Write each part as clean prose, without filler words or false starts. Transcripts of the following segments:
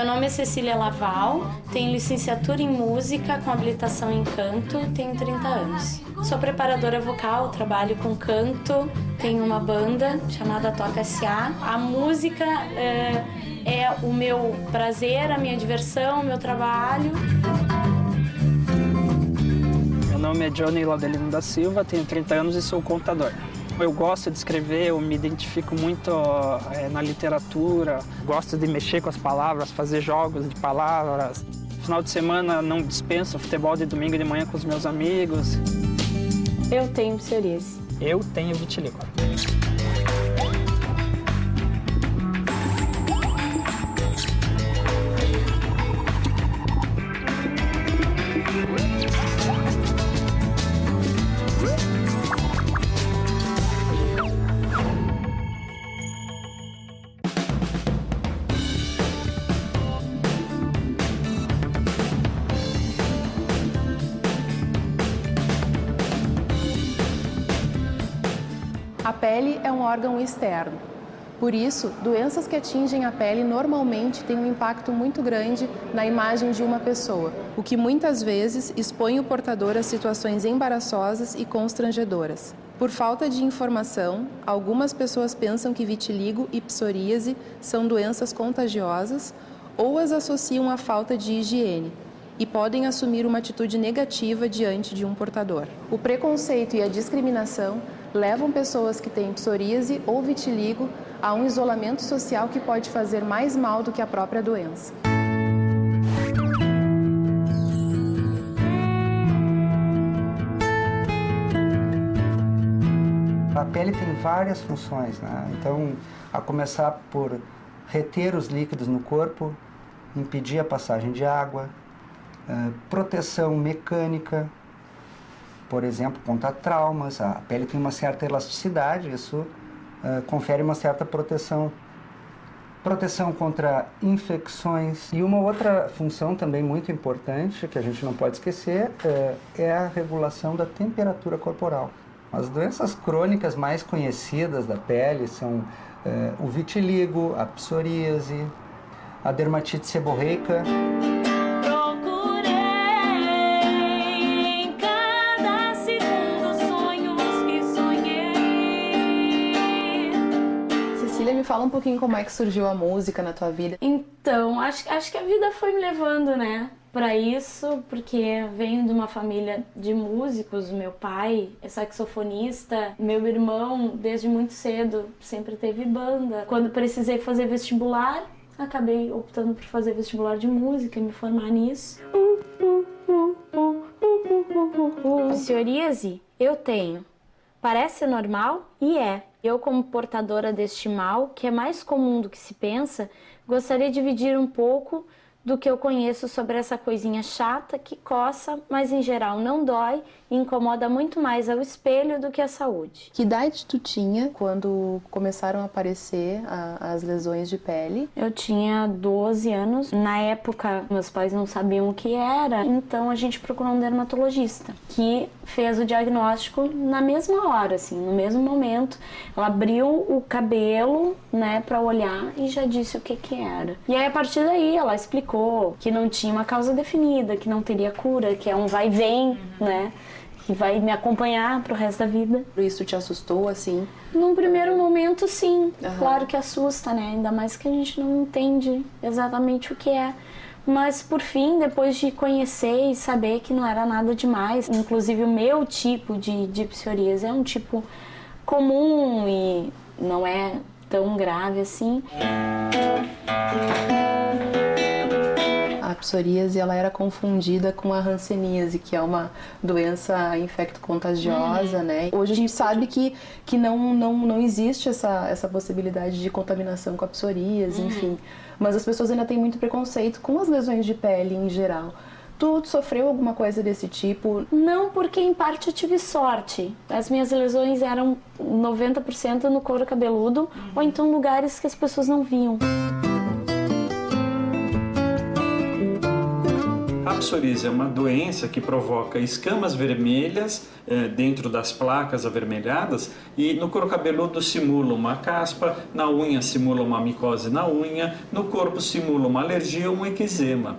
nome é Cecília Laval, tenho licenciatura em música com habilitação em canto, tenho 30 anos. Sou preparadora vocal, trabalho com canto, tenho uma banda chamada Toca S.A. A música é o meu prazer, a minha diversão, o meu trabalho. Meu nome é Johnny Laudelino da Silva, tenho 30 anos e sou contador. Eu gosto de escrever, eu me identifico muito na literatura, gosto de mexer com as palavras, fazer jogos de palavras. Final de semana não dispenso futebol de domingo de manhã com os meus amigos. Eu tenho psoríase. Eu tenho vitiligo. A pele é um órgão externo. Por isso, doenças que atingem a pele normalmente têm um impacto muito grande na imagem de uma pessoa, o que muitas vezes expõe o portador a situações embaraçosas e constrangedoras. Por falta de informação, algumas pessoas pensam que vitiligo e psoríase são doenças contagiosas ou as associam à falta de higiene e podem assumir uma atitude negativa diante de um portador. O preconceito e a discriminação levam pessoas que têm psoríase ou vitiligo a um isolamento social que pode fazer mais mal do que a própria doença. A pele tem várias funções, né? Então, a começar por reter os líquidos no corpo, impedir a passagem de água, proteção mecânica, por exemplo, contra traumas. A pele tem uma certa elasticidade, isso confere uma certa proteção. Proteção contra infecções. E uma outra função também muito importante, que a gente não pode esquecer, é a regulação da temperatura corporal. As doenças crônicas mais conhecidas da pele são o vitiligo, a psoríase, a dermatite seborreica. Me fala um pouquinho como é que surgiu a música na tua vida. Então, acho que a vida foi me levando, né, para isso, porque venho de uma família de músicos. Meu pai é saxofonista, meu irmão, desde muito cedo, sempre teve banda. Quando precisei fazer vestibular, acabei optando por fazer vestibular de música e me formar nisso. Psoríase eu tenho. Parece normal e é. Eu, como portadora deste mal, que é mais comum do que se pensa, gostaria de dividir um pouco do que eu conheço sobre essa coisinha chata que coça, mas em geral não dói e incomoda muito mais ao espelho do que a saúde. Que idade tu tinha quando começaram a aparecer as lesões de pele? Eu tinha 12 anos. Na época, meus pais não sabiam o que era, então a gente procurou um dermatologista, que fez o diagnóstico na mesma hora, assim, no mesmo momento. Ela abriu o cabelo, né, pra olhar e já disse o que era. E aí, a partir daí, ela explicou que não tinha uma causa definida, que não teria cura, que é um vai e vem, né, que vai me acompanhar pro resto da vida. Isso te assustou, assim? Num primeiro momento, sim. Claro que assusta, né, ainda mais que a gente não entende exatamente o que é. Mas, por fim, depois de conhecer e saber que não era nada demais, inclusive o meu tipo de psoríase é um tipo comum e não é tão grave assim. A psoríase, ela era confundida com a hanseníase, que é uma doença infecto-contagiosa, né? Hoje a gente sabe que não existe essa possibilidade de contaminação com a psoríase, enfim. Mas as pessoas ainda têm muito preconceito com as lesões de pele em geral. Tu sofreu alguma coisa desse tipo? Não, porque em parte eu tive sorte. As minhas lesões eram 90% no couro cabeludo, ou então lugares que as pessoas não viam. A psoríase é uma doença que provoca escamas vermelhas dentro das placas avermelhadas e no couro cabeludo simula uma caspa, na unha simula uma micose na unha, no corpo simula uma alergia ou um eczema.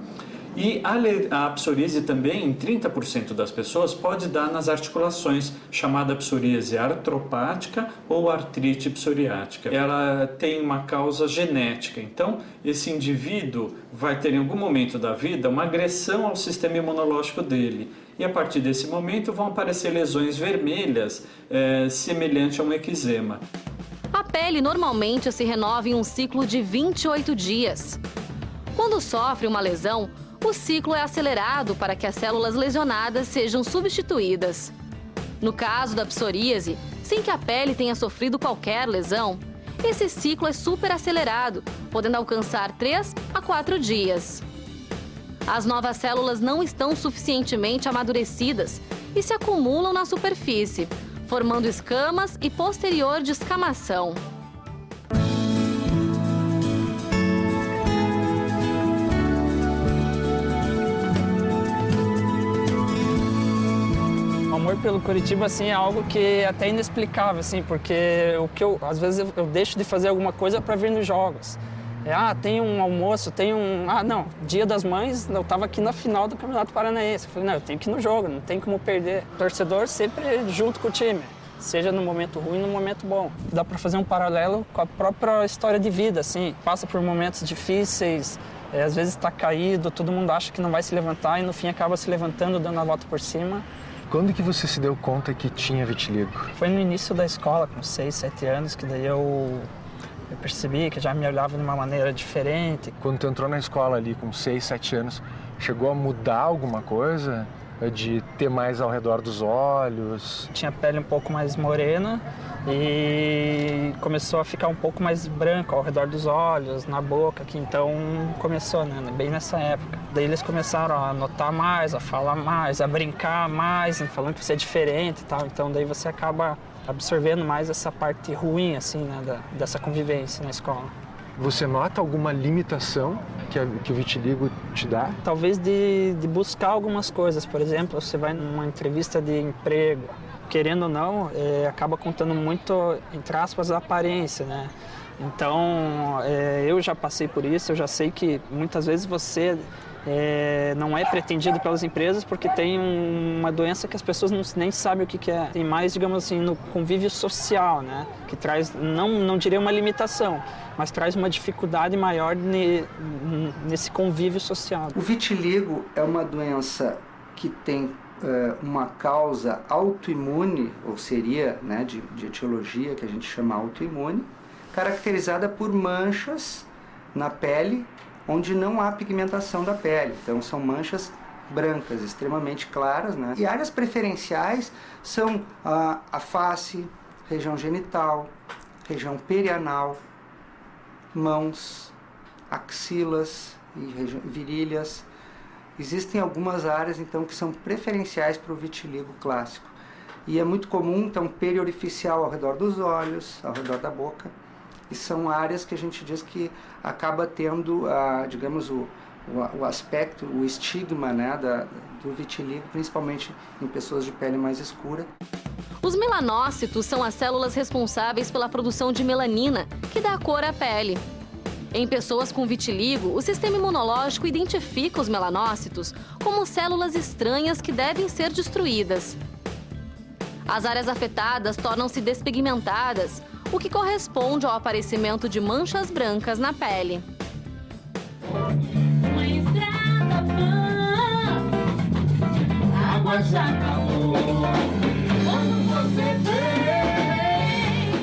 E a psoríase também, em 30% das pessoas, pode dar nas articulações, chamada psoríase artropática ou artrite psoriática. Ela tem uma causa genética, então esse indivíduo vai ter em algum momento da vida uma agressão ao sistema imunológico dele. E a partir desse momento vão aparecer lesões vermelhas semelhantes a um eczema. A pele normalmente se renova em um ciclo de 28 dias. Quando sofre uma lesão, o ciclo é acelerado para que as células lesionadas sejam substituídas. No caso da psoríase, sem que a pele tenha sofrido qualquer lesão, esse ciclo é superacelerado, podendo alcançar 3 a 4 dias. As novas células não estão suficientemente amadurecidas e se acumulam na superfície, formando escamas e posterior descamação. O amor pelo Curitiba, assim, é algo que é até inexplicável, assim, porque às vezes eu deixo de fazer alguma coisa para vir nos jogos. Tem um almoço, Dia das Mães, eu estava aqui na final do Campeonato Paranaense. Eu falei, não, eu tenho que ir no jogo, não tem como perder. O torcedor sempre junto com o time, seja no momento ruim, no momento bom. Dá para fazer um paralelo com a própria história de vida, assim. Passa por momentos difíceis, às vezes está caído, todo mundo acha que não vai se levantar e no fim acaba se levantando, dando a volta por cima. Quando que você se deu conta que tinha vitiligo? Foi no início da escola, com 6, 7 anos, que daí eu percebi que já me olhava de uma maneira diferente. Quando tu entrou na escola ali com 6, 7 anos, chegou a mudar alguma coisa? De ter mais ao redor dos olhos? Tinha a pele um pouco mais morena e começou a ficar um pouco mais branco ao redor dos olhos, na boca, que então começou, né, bem nessa época. Daí eles começaram a notar mais, a falar mais, a brincar mais, falando que você é diferente e tal. Então daí você acaba absorvendo mais essa parte ruim, assim, né, dessa convivência na escola. Você nota alguma limitação que o vitiligo te dá? Talvez de buscar algumas coisas. Por exemplo, você vai numa entrevista de emprego, querendo ou não, acaba contando muito, entre aspas, a aparência, né? Então, eu já passei por isso, eu já sei que muitas vezes você não é pretendido pelas empresas porque tem uma doença que as pessoas nem sabem o que é. Tem mais, digamos assim, no convívio social, né? Que traz, não diria uma limitação, mas traz uma dificuldade maior nesse convívio social. O vitiligo é uma doença que tem uma causa autoimune, ou seria, né, de etiologia que a gente chama autoimune, caracterizada por manchas na pele onde não há pigmentação da pele. Então são manchas brancas, extremamente claras, né? E áreas preferenciais são a face, região genital, região perianal, mãos, axilas e virilhas. Existem algumas áreas, então, que são preferenciais para o vitiligo clássico. E é muito comum, então, periorificial ao redor dos olhos, ao redor da boca. E são áreas que a gente diz que acaba tendo, digamos, o aspecto, o estigma, né, do vitiligo, principalmente em pessoas de pele mais escura. Os melanócitos são as células responsáveis pela produção de melanina, que dá cor à pele. Em pessoas com vitiligo, o sistema imunológico identifica os melanócitos como células estranhas que devem ser destruídas. As áreas afetadas tornam-se despigmentadas, o que corresponde ao aparecimento de manchas brancas na pele. Uma estrada vã, água já acabou. Quando você vem.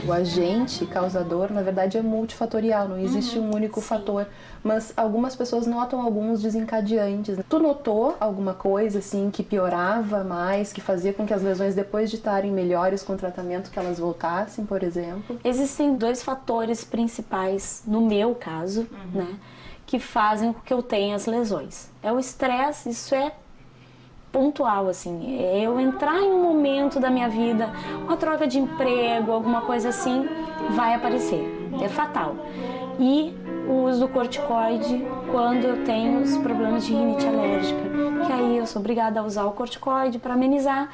O agente causador, na verdade, é multifatorial, não existe um único fator. Mas algumas pessoas notam alguns desencadeantes. Tu notou alguma coisa assim que piorava mais, que fazia com que as lesões, depois de estarem melhores com o tratamento, que elas voltassem, por exemplo? Existem 2 fatores principais, no meu caso, né, que fazem com que eu tenha as lesões. É o estresse, isso é pontual, assim. Eu entrar em um momento da minha vida, uma troca de emprego, alguma coisa assim, vai aparecer. É fatal. e o uso do corticoide quando eu tenho os problemas de rinite alérgica, que aí eu sou obrigada a usar o corticoide para amenizar.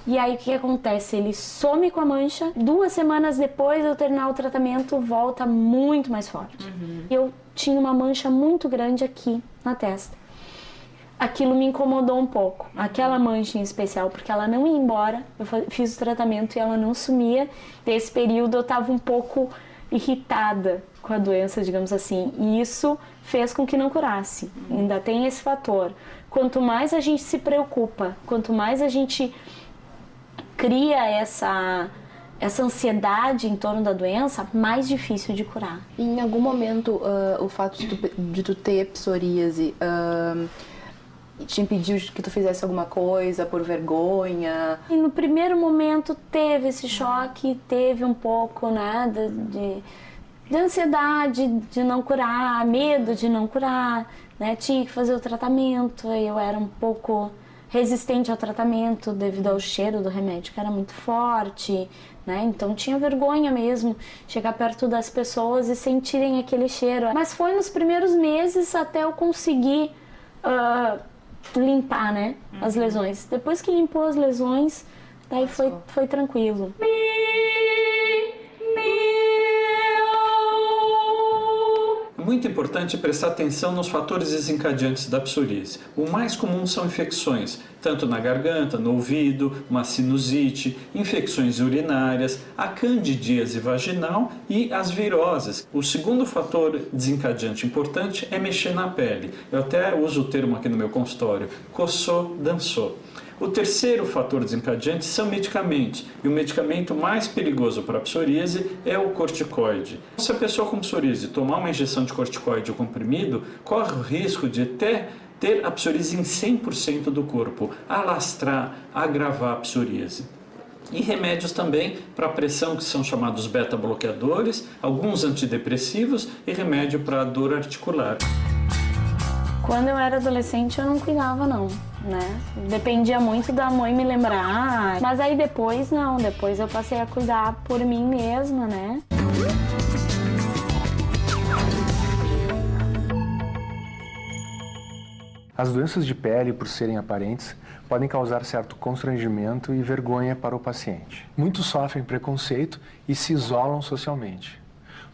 E aí o que acontece? Ele some com a mancha, 2 semanas depois de eu terminar o tratamento, volta muito mais forte. Eu tinha uma mancha muito grande aqui na testa. Aquilo me incomodou um pouco, aquela mancha em especial, porque ela não ia embora. Eu fiz o tratamento e ela não sumia. Nesse período eu estava um pouco irritada com a doença, digamos assim, e isso fez com que não curasse. Ainda tem esse fator. Quanto mais a gente se preocupa, quanto mais a gente cria essa ansiedade em torno da doença, mais difícil de curar. E em algum momento, o fato de tu ter psoríase te impediu que tu fizesse alguma coisa por vergonha? E no primeiro momento teve esse choque, teve um pouco, né, de ansiedade de não curar, medo de não curar, né? Tinha que fazer o tratamento, eu era um pouco resistente ao tratamento devido ao cheiro do remédio que era muito forte, né? Então tinha vergonha mesmo chegar perto das pessoas e sentirem aquele cheiro. Mas foi nos primeiros meses até eu conseguir limpar, né, as lesões. Depois que limpou as lesões, daí foi tranquilo. É muito importante prestar atenção nos fatores desencadeantes da psoríase. O mais comum são infecções, tanto na garganta, no ouvido, uma sinusite, infecções urinárias, a candidíase vaginal e as viroses. O segundo fator desencadeante importante é mexer na pele. Eu até uso o termo aqui no meu consultório, coçou, dançou. O terceiro fator desencadeante são medicamentos, e o medicamento mais perigoso para a psoríase é o corticoide. Se a pessoa com psoríase tomar uma injeção de corticoide ou comprimido, corre o risco de até ter a psoríase em 100% do corpo, alastrar, agravar a psoríase. E remédios também para pressão, que são chamados beta-bloqueadores, alguns antidepressivos e remédio para dor articular. Quando eu era adolescente eu não cuidava não, né? Dependia muito da mãe me lembrar, mas aí depois não, depois eu passei a cuidar por mim mesma, né? As doenças de pele, por serem aparentes, podem causar certo constrangimento e vergonha para o paciente. Muitos sofrem preconceito e se isolam socialmente.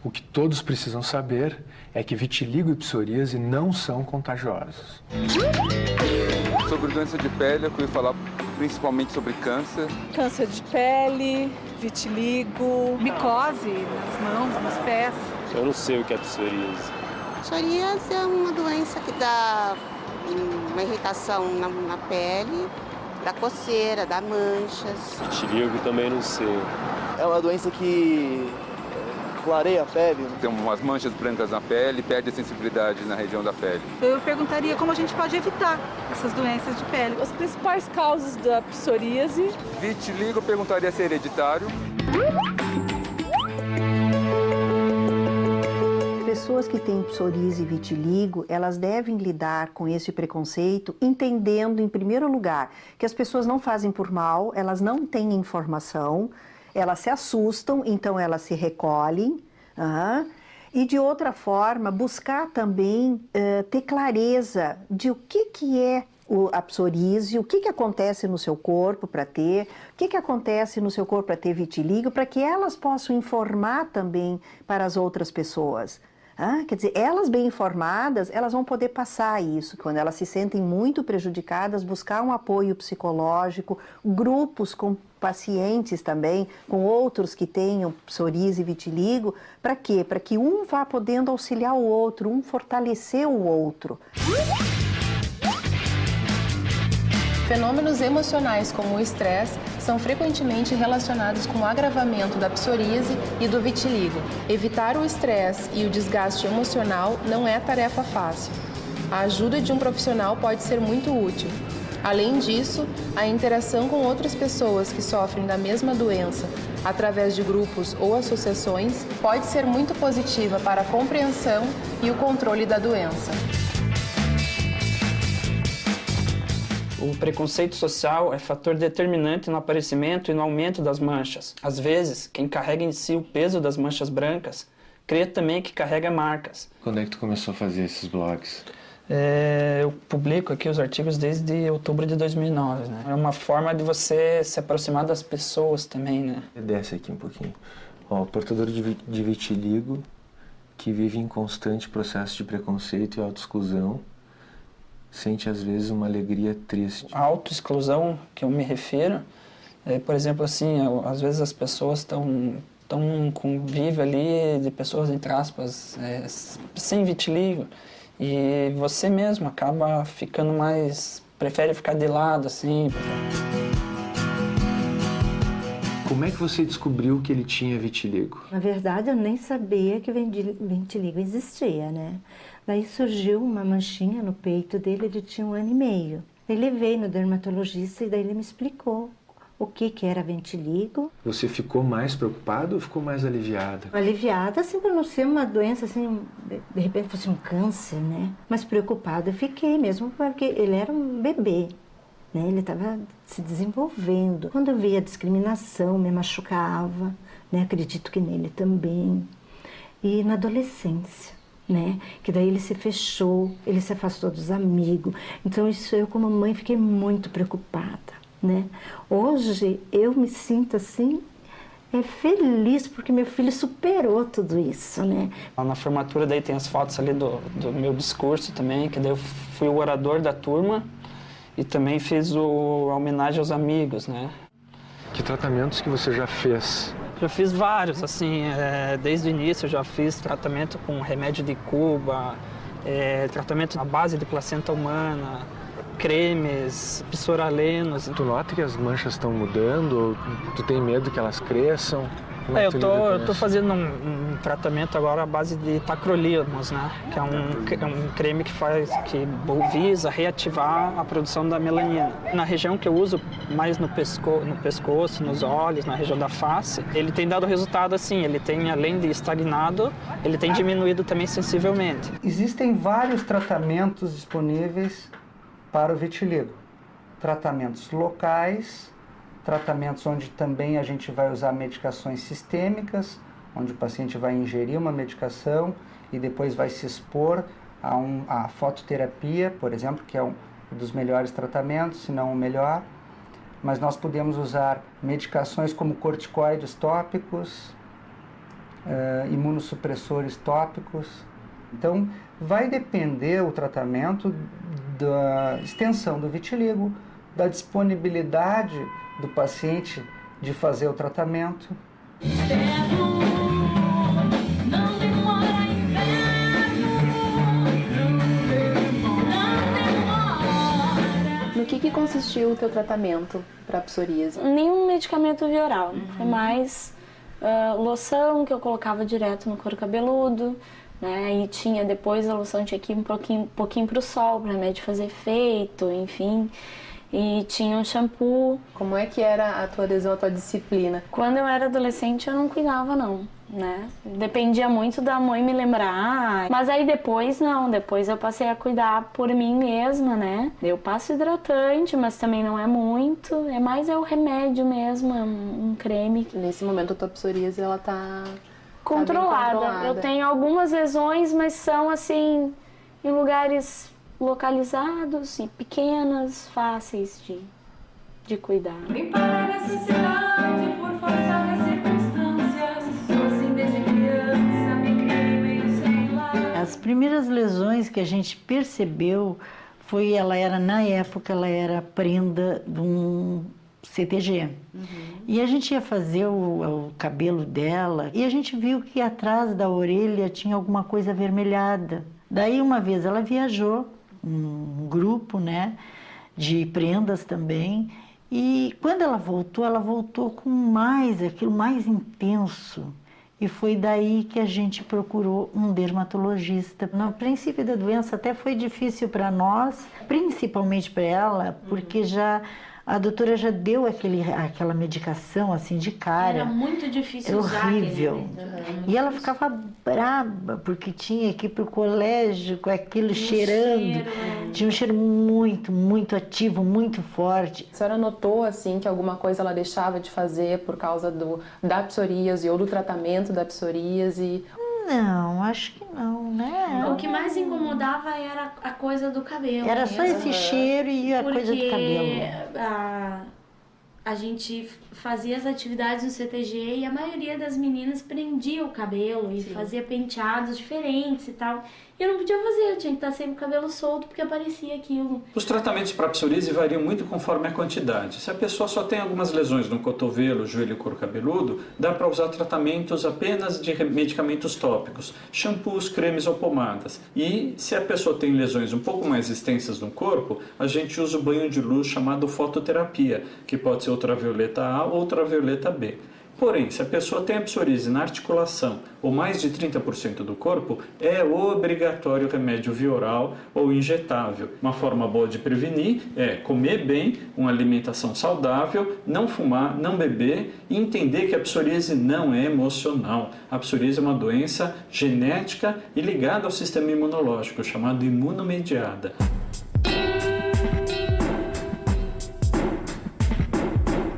O que todos precisam saber é que vitiligo e psoríase não são contagiosos. Sobre doença de pele, eu queria falar principalmente sobre câncer. Câncer de pele, vitiligo, micose nas mãos, nos pés. Eu não sei o que é psoríase. Psoríase é uma doença que dá uma irritação na pele, dá coceira, dá manchas. Vitiligo também não sei. É uma doença que clareia a pele. Tem umas manchas brancas na pele, perde a sensibilidade na região da pele. Eu perguntaria como a gente pode evitar essas doenças de pele. As principais causas da psoríase. Vitiligo, eu perguntaria se é hereditário. Pessoas que têm psoríase e vitiligo, elas devem lidar com esse preconceito entendendo, em primeiro lugar, que as pessoas não fazem por mal, elas não têm informação, elas se assustam, então elas se recolhem. E de outra forma, buscar também ter clareza de o que é a psoríase, o que acontece no seu corpo para ter, o que acontece no seu corpo para ter vitiligo, para que elas possam informar também para as outras pessoas. Quer dizer, elas bem informadas, elas vão poder passar isso. Quando elas se sentem muito prejudicadas, buscar um apoio psicológico, grupos com pacientes também, com outros que tenham psoríase e vitiligo. Para quê? Para que um vá podendo auxiliar o outro, um fortalecer o outro. Fenômenos emocionais como o estresse são frequentemente relacionados com o agravamento da psoríase e do vitiligo. Evitar o estresse e o desgaste emocional não é tarefa fácil. A ajuda de um profissional pode ser muito útil. Além disso, a interação com outras pessoas que sofrem da mesma doença, através de grupos ou associações, pode ser muito positiva para a compreensão e o controle da doença. O preconceito social é fator determinante no aparecimento e no aumento das manchas. Às vezes, quem carrega em si o peso das manchas brancas creio também que carrega marcas. Quando é que tu começou a fazer esses blogs? Eu publico aqui os artigos desde outubro de 2009, né? É uma forma de você se aproximar das pessoas também, né? Desce aqui um pouquinho. Ó, o portador de vitiligo que vive em constante processo de preconceito e autoexclusão sente às vezes uma alegria triste. A autoexclusão que eu me refiro é, por exemplo, assim, às vezes as pessoas estão um convívio ali de pessoas, entre aspas, sem vitiligo. E você mesmo acaba ficando mais... prefere ficar de lado, assim. Como é que você descobriu que ele tinha vitiligo? Na verdade, eu nem sabia que vitiligo existia, né? Daí surgiu uma manchinha no peito dele, ele tinha 1 ano e meio. Ele veio no dermatologista e daí ele me explicou o que era vitiligo. Você ficou mais preocupada ou ficou mais aliviada? Aliviada, assim, por não ser uma doença, assim, de repente fosse um câncer, né? Mas preocupada eu fiquei mesmo, porque ele era um bebê, né? Ele estava se desenvolvendo. Quando eu via a discriminação, me machucava, né? Acredito que nele também. E na adolescência, né? Que daí ele se fechou, ele se afastou dos amigos. Então isso eu, como mãe, fiquei muito preocupada, né? Hoje eu me sinto assim feliz porque meu filho superou tudo isso, né? Na formatura daí tem as fotos ali do meu discurso também, que daí eu fui o orador da turma e também fiz a homenagem aos amigos, né? Que tratamentos que você já fez? Já fiz vários, assim, desde o início eu já fiz tratamento com remédio de Cuba, tratamento à base de placenta humana, cremes, psoralenos. Tu nota que as manchas estão mudando ou tu tem medo que elas cresçam? Eu tô fazendo um tratamento agora à base de tacrolimus, né? Que é um creme que visa reativar a produção da melanina. Na região que eu uso mais no pescoço, nos olhos, na região da face, ele tem dado resultado assim, ele tem, além de estagnado, ele tem diminuído também sensivelmente. Existem vários tratamentos disponíveis para o vitiligo. Tratamentos locais, tratamentos onde também a gente vai usar medicações sistêmicas, onde o paciente vai ingerir uma medicação e depois vai se expor a fototerapia, por exemplo, que é um dos melhores tratamentos, se não o melhor. Mas nós podemos usar medicações como corticoides tópicos, imunossupressores tópicos. Então, vai depender o tratamento da extensão do vitiligo, da disponibilidade do paciente de fazer o tratamento. No que consistiu o teu tratamento para psoríase? Nenhum medicamento via oral, foi mais loção que eu colocava direto no couro cabeludo, né? E tinha depois a loção tinha que ir um pouquinho para o sol, para o remédio fazer efeito, enfim. E tinha um shampoo. Como é que era a tua adesão à tua disciplina? Quando eu era adolescente eu não cuidava não, né? Dependia muito da mãe me lembrar. Mas aí depois não, depois eu passei a cuidar por mim mesma, né? Eu passo hidratante, mas também não é muito. É mais o remédio mesmo, um creme. Nesse momento a tua psoríase ela tá controlada. Eu tenho algumas lesões, mas são assim em lugares localizados e pequenas, fáceis de cuidar. Vem para a necessidade por força das circunstâncias. Sou assim desde criança, me criei meio sem lar. As primeiras lesões que a gente percebeu foi, na época ela era prenda de um CTG. E a gente ia fazer o cabelo dela e a gente viu que atrás da orelha tinha alguma coisa avermelhada. Daí uma vez ela viajou, um grupo, né, de prendas também, e quando ela voltou com aquilo mais intenso. E foi daí que a gente procurou um dermatologista. No princípio da doença até foi difícil para nós, principalmente para ela, porque a doutora já deu aquela medicação assim de cara. Era muito difícil usar. Horrível. E ela ficava braba porque tinha que ir pro colégio com aquilo cheirando. Tinha um cheiro muito, muito ativo, muito forte. A senhora notou assim que alguma coisa ela deixava de fazer por causa da psoríase ou do tratamento da psoríase? Não, acho que não, né? O que mais incomodava era a coisa do cabelo. Era só esse cheiro e a coisa do cabelo. A gente fazia as atividades no CTG e a maioria das meninas prendia o cabelo e fazia penteados diferentes e tal. E eu não podia fazer, eu tinha que estar sempre com o cabelo solto porque aparecia aquilo. Os tratamentos para psoríase variam muito conforme a quantidade. Se a pessoa só tem algumas lesões no cotovelo, joelho e couro cabeludo, dá para usar tratamentos apenas de medicamentos tópicos, shampoos, cremes ou pomadas. E se a pessoa tem lesões um pouco mais extensas no corpo, a gente usa o banho de luz chamado fototerapia, que pode ser ultravioleta A ou ultravioleta B. Porém, se a pessoa tem a psoríase na articulação ou mais de 30% do corpo, é obrigatório remédio via oral ou injetável. Uma forma boa de prevenir é comer bem, uma alimentação saudável, não fumar, não beber e entender que a psoríase não é emocional. A psoríase é uma doença genética e ligada ao sistema imunológico, chamado imunomediada.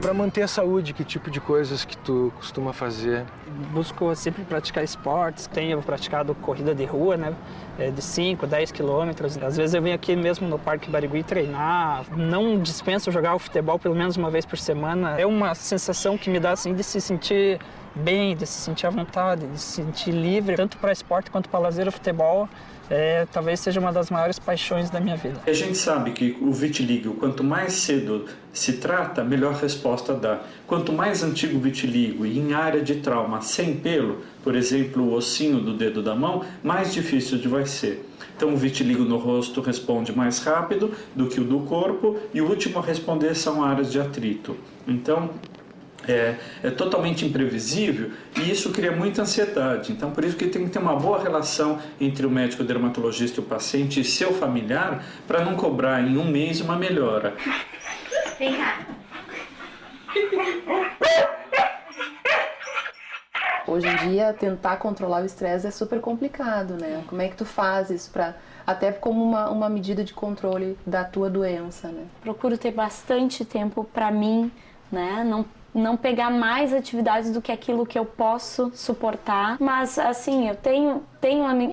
Para manter a saúde, que tipo de coisas que tu costuma fazer? Busco sempre praticar esportes, tenho praticado corrida de rua, né, de 5, 10 quilômetros. Às vezes eu venho aqui mesmo no Parque Barigui treinar, não dispenso jogar o futebol pelo menos uma vez por semana. É uma sensação que me dá assim de se sentir bem, de se sentir à vontade, de se sentir livre, tanto para esporte quanto para lazer. O futebol talvez seja uma das maiores paixões da minha vida. A gente sabe que o vitiligo, quanto mais cedo se trata, melhor resposta dá. Quanto mais antigo o vitiligo e em área de trauma sem pelo, por exemplo, o ossinho do dedo da mão, mais difícil vai ser. Então o vitiligo no rosto responde mais rápido do que o do corpo e o último a responder são áreas de atrito. Então, é totalmente imprevisível e isso cria muita ansiedade. Então, por isso que tem que ter uma boa relação entre o médico dermatologista e o paciente e seu familiar para não cobrar em um mês uma melhora. Vem cá. Hoje em dia, tentar controlar o estresse é super complicado, né? Como é que tu faz isso até como uma medida de controle da tua doença, né? Procuro ter bastante tempo para mim, né? Não pegar mais atividades do que aquilo que eu posso suportar, mas assim, eu tenho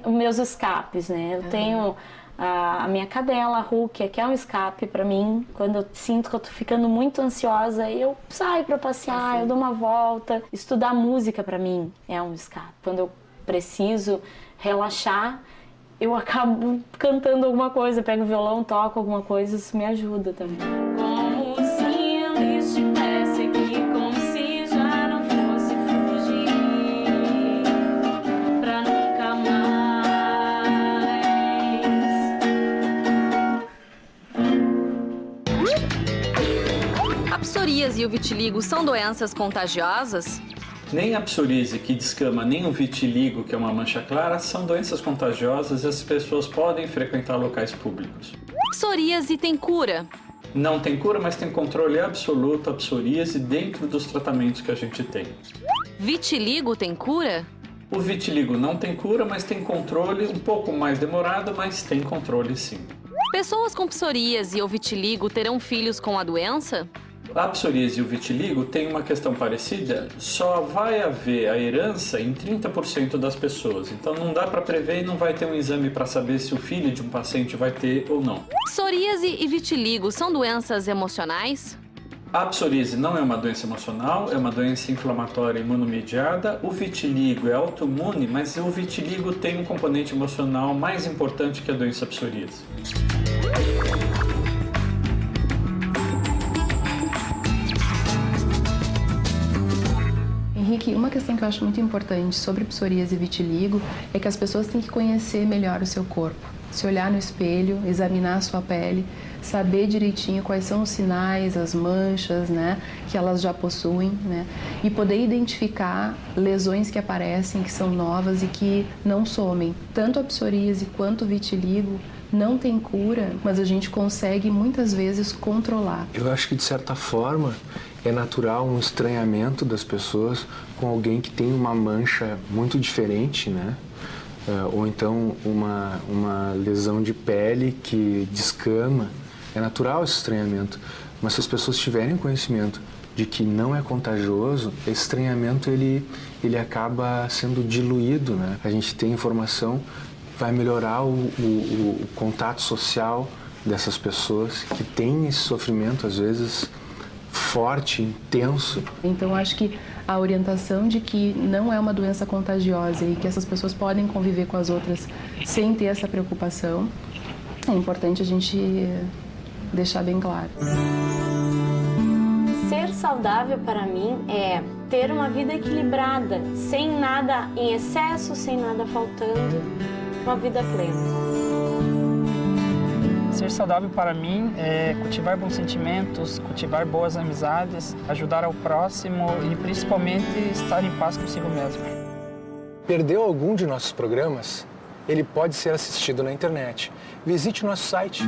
os meus escapes, né? Eu tenho a minha cadela, a Rúquia, que é um escape para mim. Quando eu sinto que eu tô ficando muito ansiosa, eu saio para passear, eu dou uma volta. Estudar música para mim é um escape. Quando eu preciso relaxar, eu acabo cantando alguma coisa, pego o violão, toco alguma coisa, isso me ajuda também. Como se ele estivesse aqui, como se já não fosse fugir, pra nunca mais. A psoríase e o vitiligo são doenças contagiosas? Nem a psoríase, que descama, nem o vitiligo, que é uma mancha clara, são doenças contagiosas e as pessoas podem frequentar locais públicos. Psoríase tem cura? Não tem cura, mas tem controle absoluto à psoríase dentro dos tratamentos que a gente tem. Vitiligo tem cura? O vitiligo não tem cura, mas tem controle um pouco mais demorado, mas tem controle sim. Pessoas com psoríase ou vitiligo terão filhos com a doença? A psoríase e o vitiligo têm uma questão parecida, só vai haver a herança em 30% das pessoas. Então não dá para prever e não vai ter um exame para saber se o filho de um paciente vai ter ou não. Psoríase e vitiligo são doenças emocionais? A psoríase não é uma doença emocional, é uma doença inflamatória imunomediada. O vitiligo é autoimune, mas o vitiligo tem um componente emocional mais importante que a doença psoríase. Henrique, uma questão que eu acho muito importante sobre psoríase e vitiligo é que as pessoas têm que conhecer melhor o seu corpo. Se olhar no espelho, examinar a sua pele, saber direitinho quais são os sinais, as manchas, né, que elas já possuem, né, e poder identificar lesões que aparecem, que são novas e que não somem. Tanto a psoríase quanto o vitiligo não tem cura, mas a gente consegue muitas vezes controlar. Eu acho que de certa forma é natural um estranhamento das pessoas com alguém que tem uma mancha muito diferente, né? Ou então uma lesão de pele que descama. É natural esse estranhamento, mas se as pessoas tiverem conhecimento de que não é contagioso, esse estranhamento ele acaba sendo diluído, né? A gente tem informação, vai melhorar o contato social dessas pessoas que têm esse sofrimento, às vezes, forte, intenso. Então, acho que a orientação de que não é uma doença contagiosa e que essas pessoas podem conviver com as outras sem ter essa preocupação, é importante a gente deixar bem claro. Ser saudável para mim é ter uma vida equilibrada, sem nada em excesso, sem nada faltando, uma vida plena. Ser saudável para mim é cultivar bons sentimentos, cultivar boas amizades, ajudar ao próximo e principalmente estar em paz consigo mesmo. Perdeu algum de nossos programas? Ele pode ser assistido na internet. Visite nosso site.